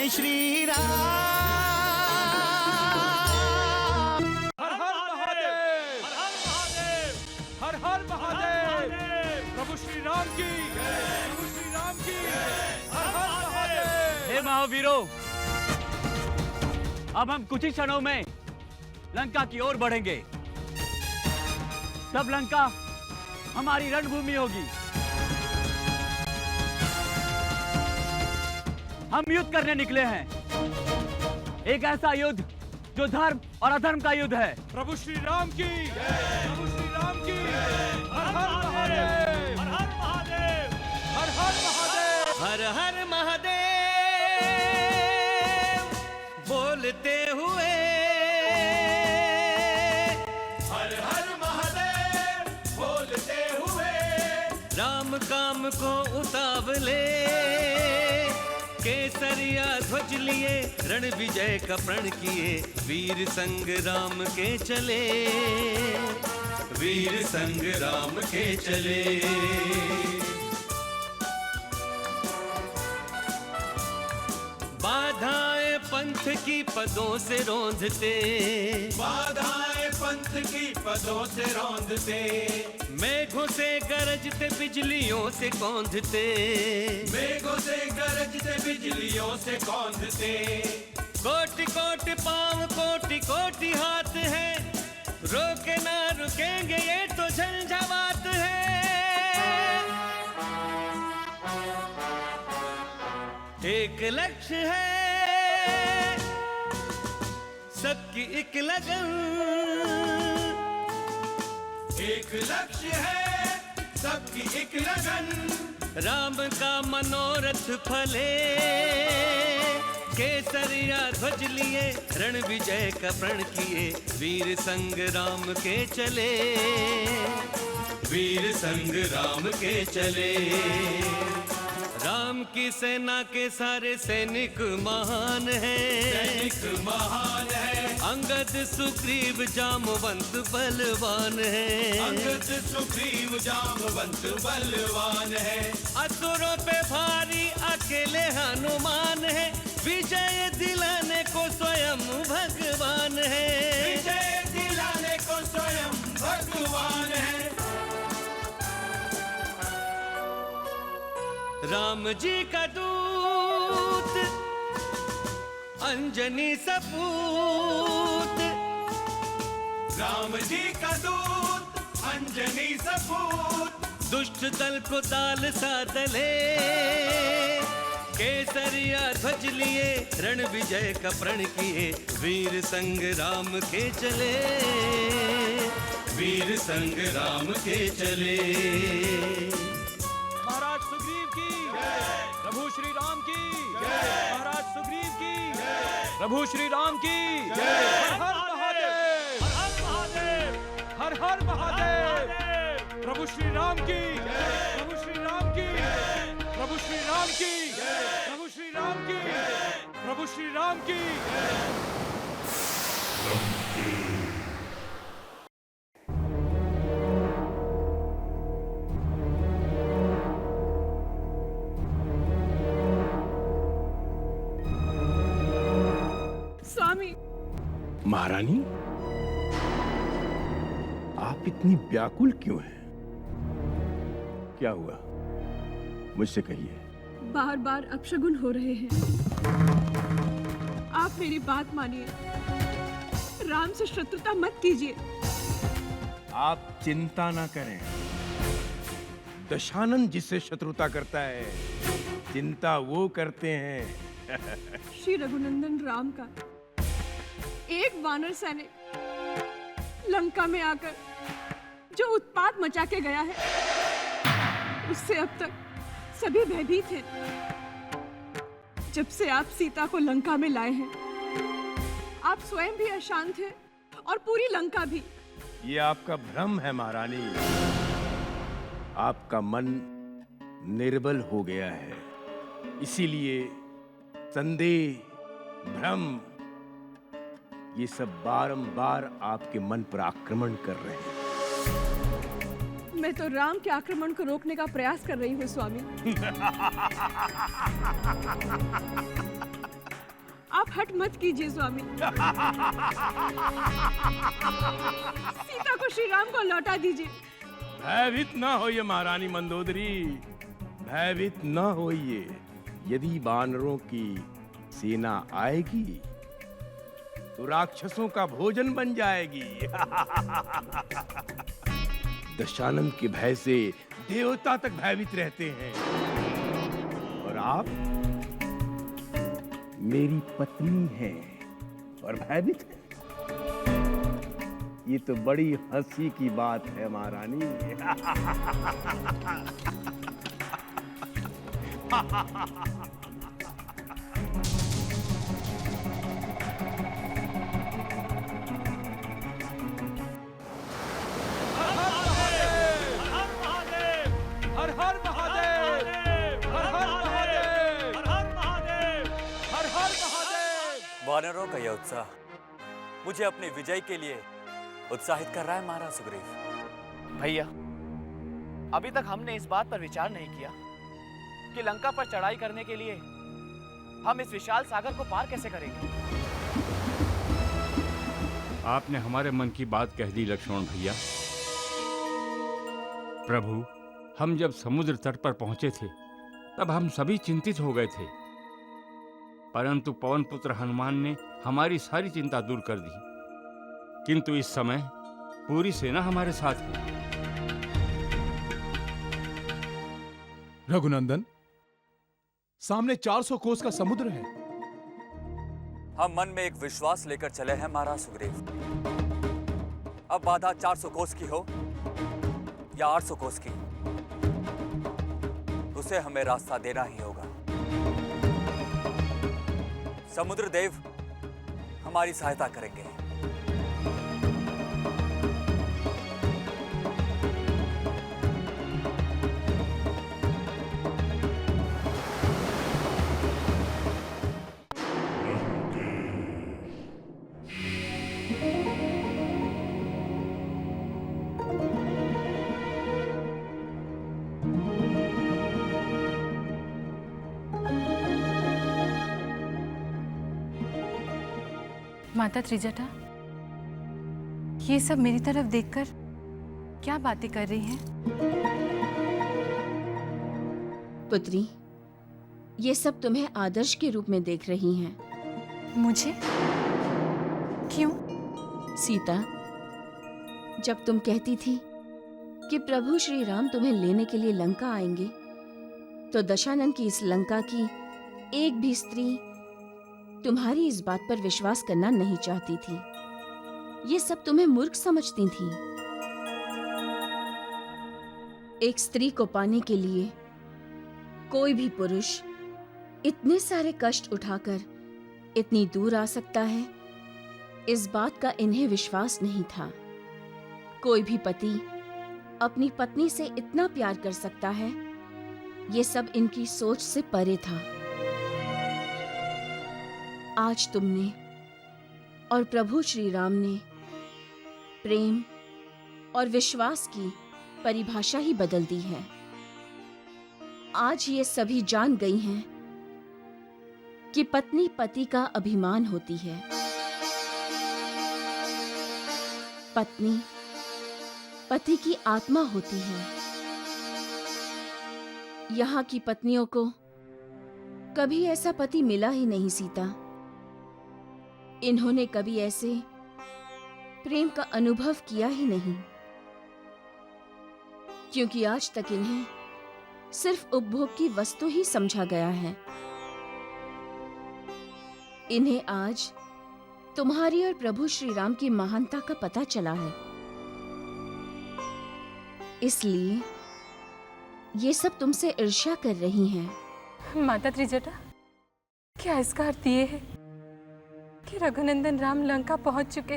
जय श्री राम। हर हर महादेव, हर हर महादेव, हर हर महादेव। प्रभु श्री राम की, प्रभु श्री राम की, हर हर महादेव। हे महावीरों, अब हम कुछ ही क्षणों में लंका की ओर बढ़ेंगे। तब लंका हमारी रणभूमि होगी। हम युद्ध करने निकले हैं, एक ऐसा युद्ध जो धर्म और अधर्म का युद्ध है। प्रभु श्री राम की, प्रभु श्री राम की, हर हर महादेव, हर हर महादेव, हर हर महादेव, हर हर महादेव बोलते हुए, हर हर महादेव बोलते हुए, राम काम को उतावले, केसरिया ध्वज लिए, रण विजय का प्रण किए, वीर संग्राम के चले, वीर संग्राम के चले। बाधाएं पंथ की पदों से रोंदते, बाधाएं पंथ की पदों से रोंदते, मेघों से गरजते बिजलियों से कौंधते, मेघों से गरजते बिजलियों से कौंधते, कोटि कोटि पांव कोटि कोटि हाथ है, रोके ना रुकेंगे ये तो झंझावात है। एक लक्ष्य है सबकी एक लगन, एक लक्ष्य है सबकी एक लगन, राम का मनोरथ फले, केसरिया ध्वज लिए, रण विजय का प्रण किए, वीर संग्राम के चले, वीर संग्राम के चले। राम की सेना के सारे सैनिक महान हैं, सैनिक महान है, अंगद सुग्रीव जामवंत बलवान है, अंगद सुग्रीव जामवंत बलवान है, असुरों पे भारी अकेले हनुमान है, विजय दिलाने को स्वयं भगवान है, विजय दिलाने को स्वयं भगवान है। राम जी का दूत अंजनी सपूत, राम जी का दूत अंजनी सपूत, दुष्ट दल को दाल सा दले, केसरिया ध्वज लिए, रण विजय का प्रण किए, वीर संग्राम के चले, वीर संग्राम के चले। महाराज सुग्रीव की, प्रभु श्री राम की, महाराज सुग्रीव की, प्रभु श्री राम की, हर हर महादेव, हर हर महादेव, हर हर महादेव। प्रभु श्री राम की, प्रभु श्री राम की, प्रभु श्री राम की, प्रभु श्री राम की, प्रभु श्री राम की। स्वामी। महारानी, आप इतनी व्याकुल क्यों हैं? क्या हुआ? मुझसे कहिए। बार बार अपशगुन हो रहे हैं। आप मेरी बात मानिए, राम से शत्रुता मत कीजिए। आप चिंता ना करें। दशानन जिससे शत्रुता करता है, चिंता वो करते हैं। श्री रघुनंदन राम का एक वानर सैनिक लंका में आकर जो उत्पात मचा के गया है, उससे अब तक सभी भयभीत हैं। जब से आप सीता को लंका में लाए हैं, आप स्वयं भी अशांत हैं और पूरी लंका भी। ये आपका भ्रम है महारानी। आपका मन निर्बल हो गया है, इसीलिए संदेह, भ्रम, ये सब बारंबार आपके मन पर आक्रमण कर रहे हैं। मैं तो राम के आक्रमण को रोकने का प्रयास कर रही हूँ स्वामी। हट मत कीजिए स्वामी। सीता को श्री राम को लौटा दीजिए। भयभीत ना होइए महारानी मंदोदरी, भयभीत ना होइए। यदि वानरों की सेना आएगी तो राक्षसों का भोजन बन जाएगी। दशानन के भय से देवता तक भयभीत रहते हैं, और आप मेरी पत्नी हैं और भयभीत हैं। ये तो बड़ी हंसी की बात है महारानी। हर हर महादेव, हर हर महादेव, हर हर महादेव, हर हर महादेव। वानरों का यह उत्साह मुझे अपनी विजय के लिए उत्साहित कर रहा है महाराज सुग्रीव। भैया, अभी तक हमने इस बात पर विचार नहीं किया कि लंका पर चढ़ाई करने के लिए हम इस विशाल सागर को पार कैसे करेंगे। आपने हमारे मन की बात कह दी लक्ष्मण भैया। प्रभु, हम जब समुद्र तट पर पहुंचे थे तब हम सभी चिंतित हो गए थे, परंतु पवन पुत्र हनुमान ने हमारी सारी चिंता दूर कर दी। किंतु इस समय पूरी सेना हमारे साथ है। रघुनंदन, सामने 400 कोस का समुद्र है। हम मन में एक विश्वास लेकर चले हैं महाराज सुग्रीव। अब बाधा 400 कोस की हो या 800 कोस की, उसे हमें रास्ता देना ही होगा। समुद्र देव हमारी सहायता करेंगे। माता त्रिजटा, ये सब मेरी तरफ देखकर क्या बातें कर रही हैं? पुत्री, ये सब तुम्हें आदर्श के रूप में देख रही हैं। मुझे? क्यों? सीता, जब तुम कहती थी कि प्रभु श्री राम तुम्हें लेने के लिए लंका आएंगे, तो दशानन की इस लंका की एक भी स्त्री तुम्हारी इस बात पर विश्वास करना नहीं चाहती थी। ये सब तुम्हें मूर्ख समझती थी। एक स्त्री को पाने के लिए कोई भी पुरुष इतने सारे कष्ट उठाकर इतनी दूर आ सकता है, इस बात का इन्हें विश्वास नहीं था। कोई भी पति अपनी पत्नी से इतना प्यार कर सकता है, ये सब इनकी सोच से परे था। आज तुमने और प्रभु श्री राम ने प्रेम और विश्वास की परिभाषा ही बदल दी है। आज ये सभी जान गई हैं कि पत्नी पति का अभिमान होती है। पत्नी पति की आत्मा होती है। यहाँ की पत्नियों को कभी ऐसा पति मिला ही नहीं सीता। इन्होंने कभी ऐसे प्रेम का अनुभव किया ही नहीं, क्योंकि आज तक इन्हें सिर्फ उपभोग की वस्तु ही समझा गया है। इन्हें आज तुम्हारी और प्रभु श्री राम की महानता का पता चला है, इसलिए ये सब तुमसे ईर्ष्या कर रही हैं। माता त्रिजटा, क्या इसका अर्थ ये है कि रघुनंदन राम लंका पहुंच चुके?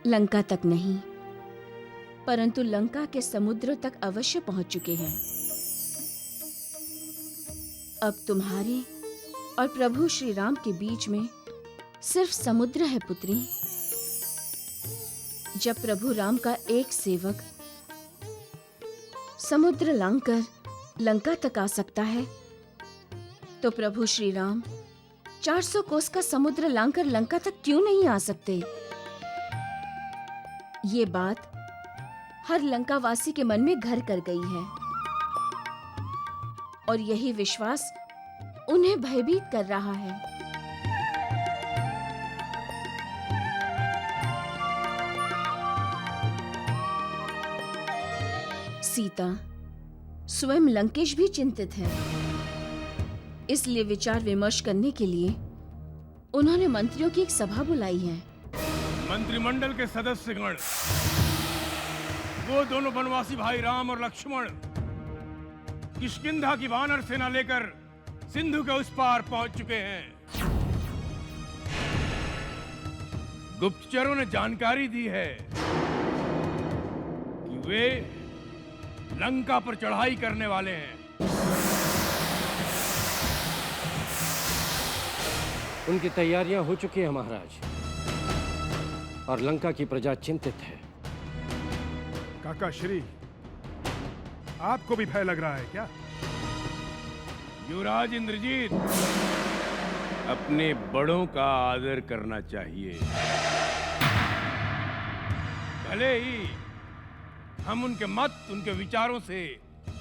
लंका तक नहीं, परंतु लंका के समुद्र तक अवश्य पहुंच चुके हैं। अब तुम्हारे और प्रभु श्री राम के बीच में सिर्फ समुद्र है पुत्री। जब प्रभु राम का एक सेवक समुद्र लांघकर लंका तक आ सकता है, तो प्रभु श्री राम 400 कोस का समुद्र लांघकर लंका तक क्यों नहीं आ सकते? ये बात हर लंकावासी के मन में घर कर गई है और यही विश्वास उन्हें भयभीत कर रहा है। सीता, स्वयं लंकेश भी चिंतित है। इसलिए विचार विमर्श करने के लिए उन्होंने मंत्रियों की एक सभा बुलाई है। मंत्रिमंडल के सदस्यगण, वो दोनों वनवासी भाई राम और लक्ष्मण किष्किंधा की वानर सेना लेकर सिंधु के उस पार पहुंच चुके हैं। गुप्तचरों ने जानकारी दी है कि वे लंका पर चढ़ाई करने वाले हैं। उनकी तैयारियां हो चुकी हैं महाराज, और लंका की प्रजा चिंतित है। काका श्री, आपको भी भय लग रहा है क्या? युवराज इंद्रजीत, अपने बड़ों का आदर करना चाहिए। भले ही हम उनके मत, उनके विचारों से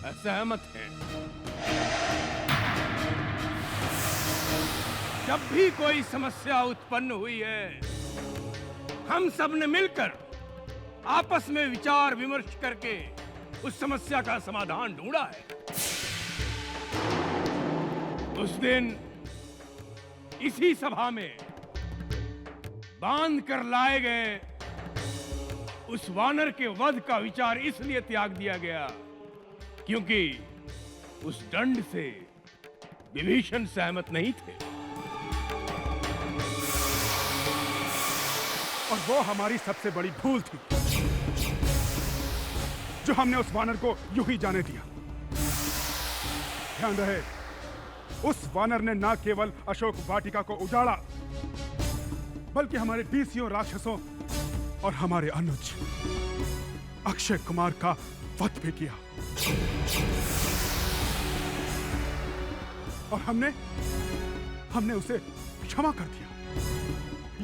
असहमत हैं, जब भी कोई समस्या उत्पन्न हुई है, हम सब ने मिलकर आपस में विचार विमर्श करके उस समस्या का समाधान ढूंढा है। उस दिन इसी सभा में बांध कर लाए गए उस वानर के वध का विचार इसलिए त्याग दिया गया क्योंकि उस दंड से विभीषण सहमत नहीं थे। और वो हमारी सबसे बड़ी भूल थी जो हमने उस वानर को यूं ही जाने दिया। ध्यान रहे, उस वानर ने न केवल अशोक वाटिका को उजाड़ा, बल्कि हमारे बीसियों राक्षसों और हमारे अनुज अक्षय कुमार का वध भी किया। और हमने उसे क्षमा कर दिया।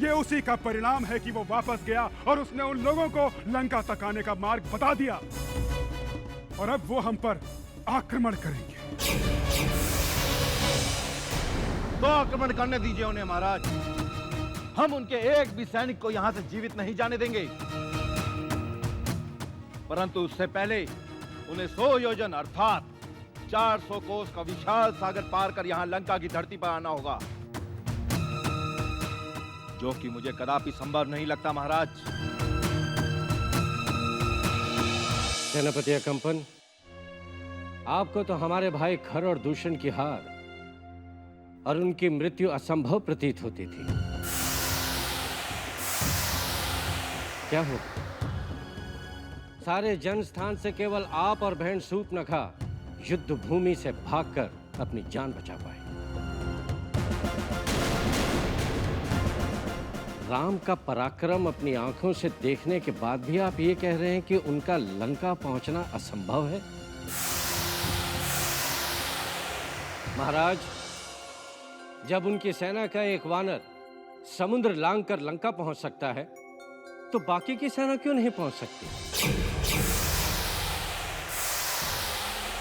ये उसी का परिणाम है कि वो वापस गया और उसने उन लोगों को लंका तक आने का मार्ग बता दिया। और अब वो हम पर आक्रमण करेंगे। तो आक्रमण करने दीजिए उन्हें महाराज। हम उनके एक भी सैनिक को यहां से जीवित नहीं जाने देंगे, परंतु उससे पहले उन्हें 100 योजन अर्थात 400 कोस का विशाल सागर पार कर यहां लंका की धरती पर आना होगा, जो कि मुझे कदापि संभव नहीं लगता महाराज। सेनापति अकंपन, आपको तो हमारे भाई खर और दूषण की हार और उनकी मृत्यु असंभव प्रतीत होती थी। क्या हो, सारे जनस्थान से केवल आप और बहन सूर्पनखा युद्ध भूमि से भागकर अपनी जान बचा पाए। राम का पराक्रम अपनी आंखों से देखने के बाद भी आप ये कह रहे हैं कि उनका लंका पहुंचना असंभव है? महाराज, जब उनकी सेना का एक वानर समुद्र लांघकर लंका पहुंच सकता है, तो बाकी की सेना क्यों नहीं पहुंच सकती?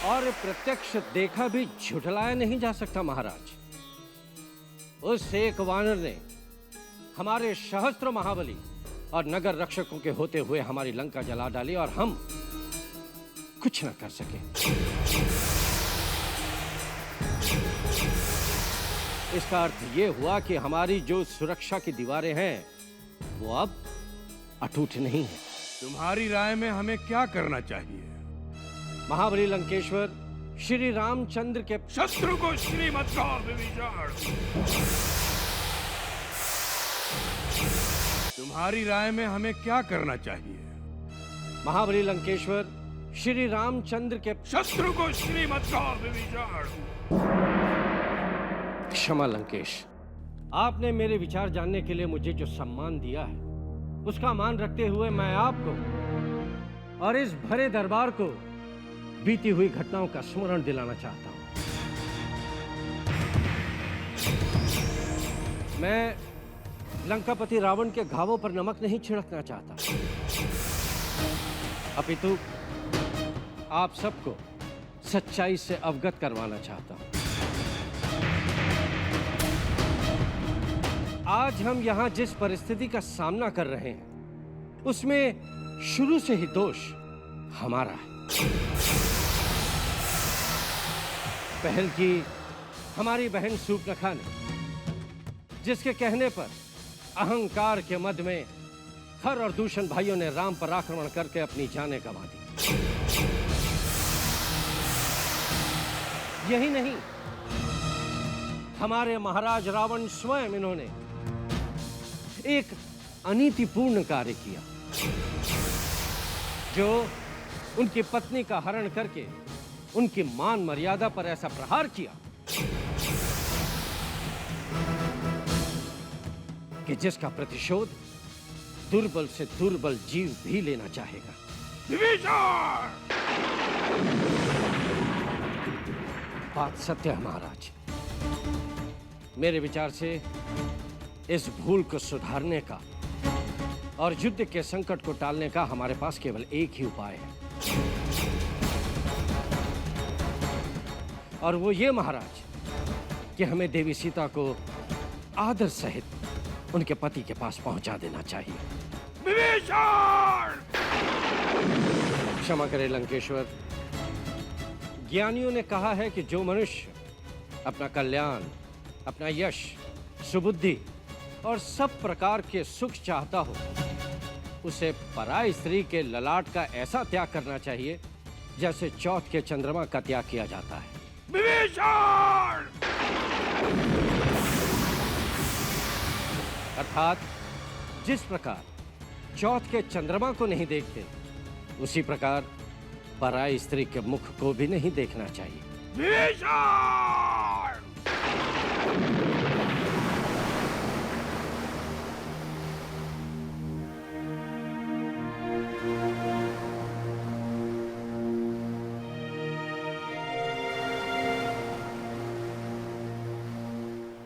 और प्रत्यक्ष देखा भी झुठलाया नहीं जा सकता महाराज। उस एक वानर ने हमारे सहस्त्र महाबली और नगर रक्षकों के होते हुए हमारी लंका जला डाली और हम कुछ न कर सके। इसका अर्थ यह हुआ कि हमारी जो सुरक्षा की दीवारें हैं वो अब अटूट नहीं है। तुम्हारी राय में हमें क्या करना चाहिए? महाबली लंकेश्वर श्री रामचंद्र के शत्रु को श्री मत कहो विभीषण। तुम्हारी राय में हमें क्या करना चाहिए? महाबली लंकेश्वर श्री रामचंद्र के शत्रु को श्री मत कहो विभीषण। क्षमा लंकेश, आपने मेरे विचार जानने के लिए मुझे जो सम्मान दिया है उसका मान रखते हुए मैं आपको और इस भरे दरबार को बीती हुई घटनाओं का स्मरण दिलाना चाहता हूं। मैं लंकापति रावण के घावों पर नमक नहीं छिड़कना चाहता, अपितु आप सबको सच्चाई से अवगत करवाना चाहता हूं। आज हम यहां जिस परिस्थिति का सामना कर रहे हैं उसमें शुरू से ही दोष हमारा है। पहल की हमारी बहन सूर्पनखा ने, जिसके कहने पर अहंकार के मद में खर और दूषण भाइयों ने राम पर आक्रमण करके अपनी जानें गंवा दी। यही नहीं, हमारे महाराज रावण स्वयं इन्होंने एक अनीतिपूर्ण कार्य किया, जो उनकी पत्नी का हरण करके उनकी मान मर्यादा पर ऐसा प्रहार किया कि जिसका प्रतिशोध दुर्बल से दुर्बल जीव भी लेना चाहेगा। बात सत्य है महाराज। मेरे विचार से इस भूल को सुधारने का और युद्ध के संकट को टालने का हमारे पास केवल एक ही उपाय है, और वो ये महाराज कि हमें देवी सीता को आदर सहित उनके पति के पास पहुंचा देना चाहिए। क्षमा करें लंकेश्वर, ज्ञानियों ने कहा है कि जो मनुष्य अपना कल्याण, अपना यश, सुबुद्धि और सब प्रकार के सुख चाहता हो, उसे पराई स्त्री के ललाट का ऐसा त्याग करना चाहिए जैसे चौथ के चंद्रमा का त्याग किया जाता है। अर्थात जिस प्रकार चौथ के चंद्रमा को नहीं देखते, उसी प्रकार पराई स्त्री के मुख को भी नहीं देखना चाहिए।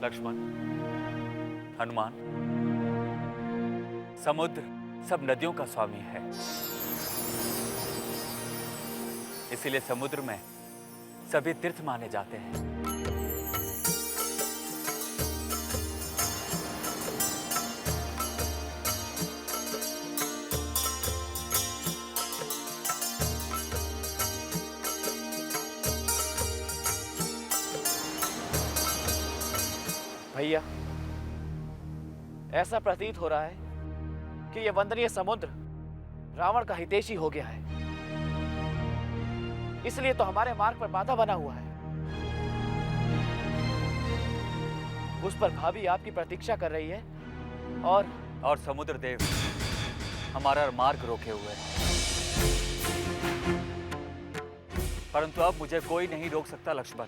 लक्ष्मण, हनुमान, समुद्र सब नदियों का स्वामी है, इसीलिए समुद्र में सभी तीर्थ माने जाते हैं। भैया, ऐसा प्रतीत हो रहा है कि यह वंदनीय समुद्र रावण का हितैषी हो गया है, इसलिए तो हमारे मार्ग पर बाधा बना हुआ है। उस पर भाभी आपकी प्रतीक्षा कर रही है और समुद्र देव हमारा मार्ग रोके हुए हैं। परंतु अब मुझे कोई नहीं रोक सकता लक्ष्मण।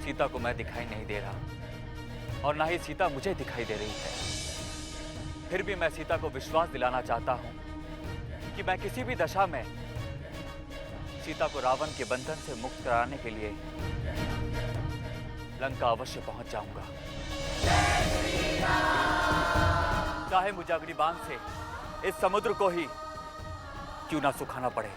सीता को मैं दिखाई नहीं दे रहा और ना ही सीता मुझे दिखाई दे रही है। फिर भी मैं सीता को विश्वास दिलाना चाहता हूं कि मैं किसी भी दशा में सीता को रावण के बंधन से मुक्त कराने के लिए लंका अवश्य पहुंच जाऊंगा, चाहे मुझे अग्निबाण से इस समुद्र को ही क्यों ना सुखाना पड़े।